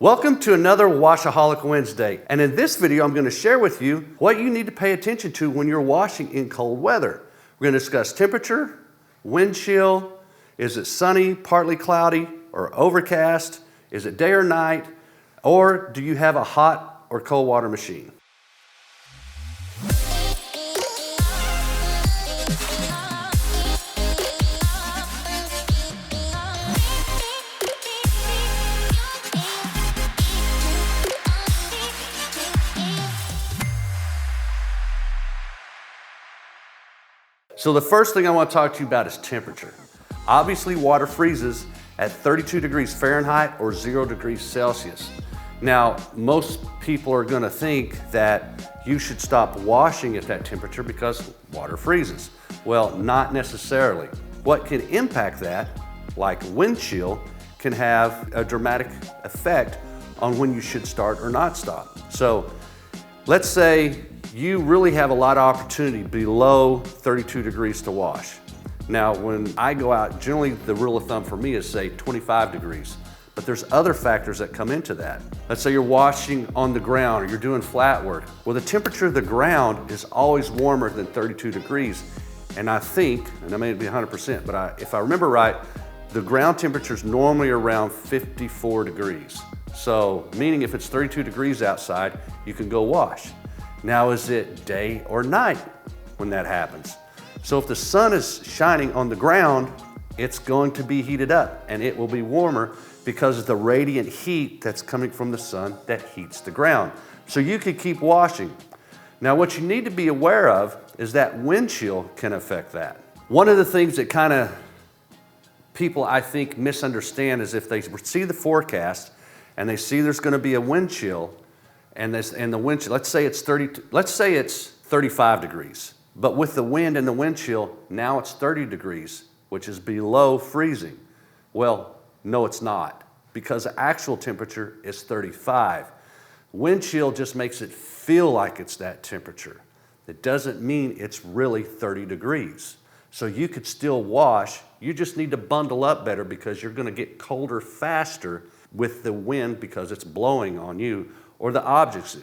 Welcome to another Washaholic Wednesday, and in this video I'm going to share with you what you need to pay attention to when you're washing in cold weather. We're going to discuss temperature, wind chill, is it sunny, partly cloudy, or overcast, is it day or night, or do you have a hot or cold water machine? So the first thing I want to talk to you about is temperature. Obviously, water freezes at 32 degrees Fahrenheit or 0 degrees Celsius. Now, most people are going to think that you should stop washing at that temperature because water freezes. Well, not necessarily. What can impact that, like wind chill, can have a dramatic effect on when you should start or not stop. So let's say you really have a lot of opportunity below 32 degrees to wash. Now, when I go out, generally the rule of thumb for me is say 25 degrees, but there's other factors that come into that. Let's say you're washing on the ground or you're doing flat work. Well, the temperature of the ground is always warmer than 32 degrees. And I think, and I may be 100%, but if I remember right, the ground temperature is normally around 54 degrees. So, meaning if it's 32 degrees outside, you can go wash. Now, is it day or night when that happens? So if the sun is shining on the ground, it's going to be heated up and it will be warmer because of the radiant heat that's coming from the sun that heats the ground. So you could keep washing. Now, what you need to be aware of is that wind chill can affect that. One of the things that kind of people I think misunderstand is if they see the forecast and they see there's going to be a wind chill, and the wind chill, let's say it's 35 degrees, but with the wind and the wind chill, now it's 30 degrees, which is below freezing. Well, no, it's not, because the actual temperature is 35. Wind chill just makes it feel like it's that temperature. It doesn't mean it's really 30 degrees. So you could still wash, you just need to bundle up better because you're going to get colder faster with the wind because it's blowing on you, or the objects.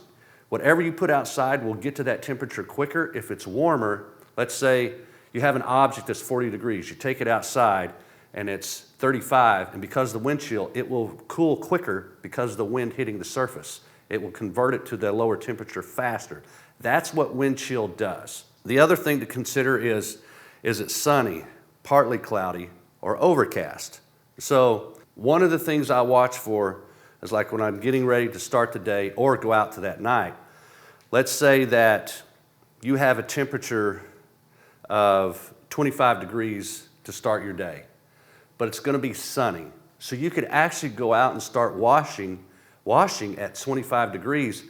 Whatever you put outside will get to that temperature quicker if it's warmer. Let's say you have an object that's 40 degrees. You take it outside and it's 35, and because of the wind chill, it will cool quicker because of the wind hitting the surface. It will convert it to the lower temperature faster. That's what wind chill does. The other thing to consider is it sunny, partly cloudy, or overcast? So one of the things I watch for is like when I'm getting ready to start the day or go out to that night. Let's say that you have a temperature of 25 degrees to start your day, but it's going to be sunny. So you could actually go out and start washing at 25 degrees,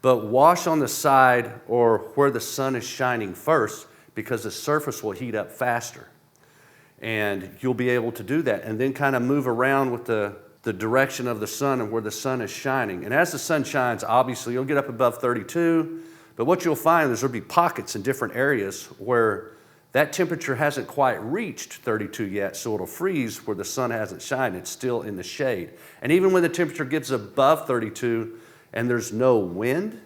but wash on the side or where the sun is shining first because the surface will heat up faster. And you'll be able to do that and then kind of move around with the direction of the sun and where the sun is shining. And as the sun shines, obviously you'll get up above 32, but what you'll find is there'll be pockets in different areas where that temperature hasn't quite reached 32 yet, so it'll freeze where the sun hasn't shined. It's still in the shade. And even when the temperature gets above 32 and there's no wind,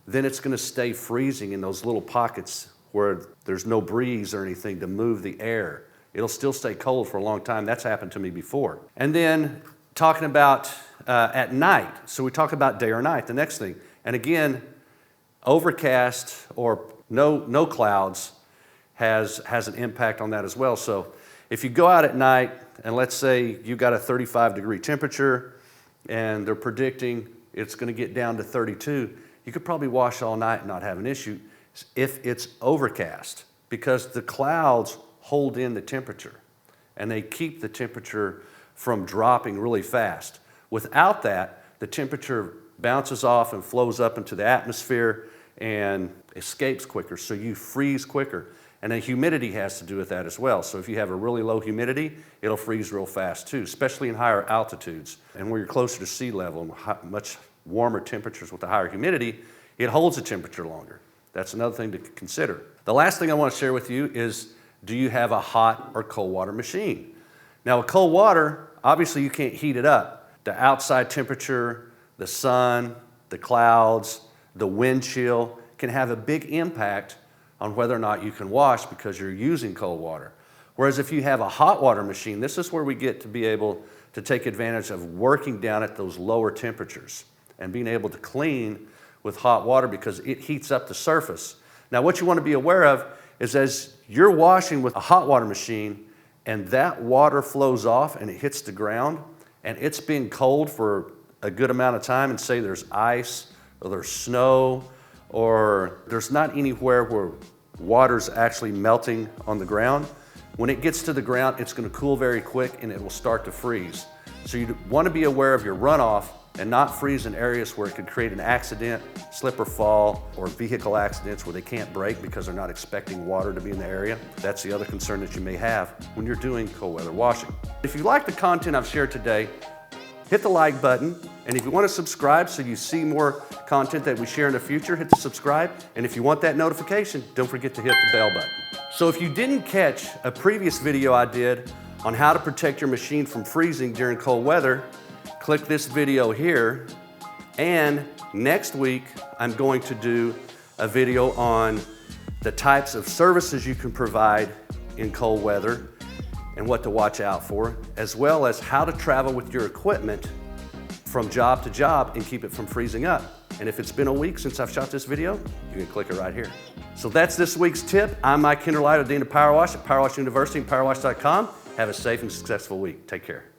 then it's going to stay freezing in those little pockets where there's no breeze or anything to move the air. It'll still stay cold for a long time. That's happened to me before. And then talking about at night. So we talk about day or night, the next thing. And again, overcast or no clouds has an impact on that as well. So if you go out at night and let's say you got a 35 degree temperature and they're predicting it's going to get down to 32, you could probably wash all night and not have an issue if it's overcast, because the clouds hold in the temperature and they keep the temperature from dropping really fast. Without that, the temperature bounces off and flows up into the atmosphere and escapes quicker, so you freeze quicker. And then humidity has to do with that as well. So if you have a really low humidity, it'll freeze real fast too, especially in higher altitudes. And where you're closer to sea level and much warmer temperatures with the higher humidity, it holds the temperature longer. That's another thing to consider. The last thing I want to share with you is, do you have a hot or cold water machine? Now with cold water, obviously you can't heat it up, The outside temperature, the sun, the clouds, the wind chill can have a big impact on whether or not you can wash because you're using cold water. Whereas if you have a hot water machine, this is where we get to be able to take advantage of working down at those lower temperatures and being able to clean with hot water because it heats up the surface. Now what you want to be aware of is as you're washing with a hot water machine and that water flows off and it hits the ground and it's been cold for a good amount of time, and say there's ice or there's snow or there's not anywhere where water's actually melting on the ground, when it gets to the ground, it's going to cool very quick and it will start to freeze. So you want to be aware of your runoff and not freeze in areas where it could create an accident, slip or fall, or vehicle accidents where they can't brake because they're not expecting water to be in the area. That's the other concern that you may have when you're doing cold weather washing. If you like the content I've shared today, hit the like button. And if you want to subscribe so you see more content that we share in the future, hit the subscribe. And if you want that notification, don't forget to hit the bell button. So if you didn't catch a previous video I did on how to protect your machine from freezing during cold weather, click this video here. And next week, I'm going to do a video on the types of services you can provide in cold weather and what to watch out for, as well as how to travel with your equipment from job to job and keep it from freezing up. And if it's been a week since I've shot this video, you can click it right here. So that's this week's tip. I'm Mike Hinderliter, Dean of Powerwash at Powerwash University and Powerwash.com. Have a safe and successful week. Take care.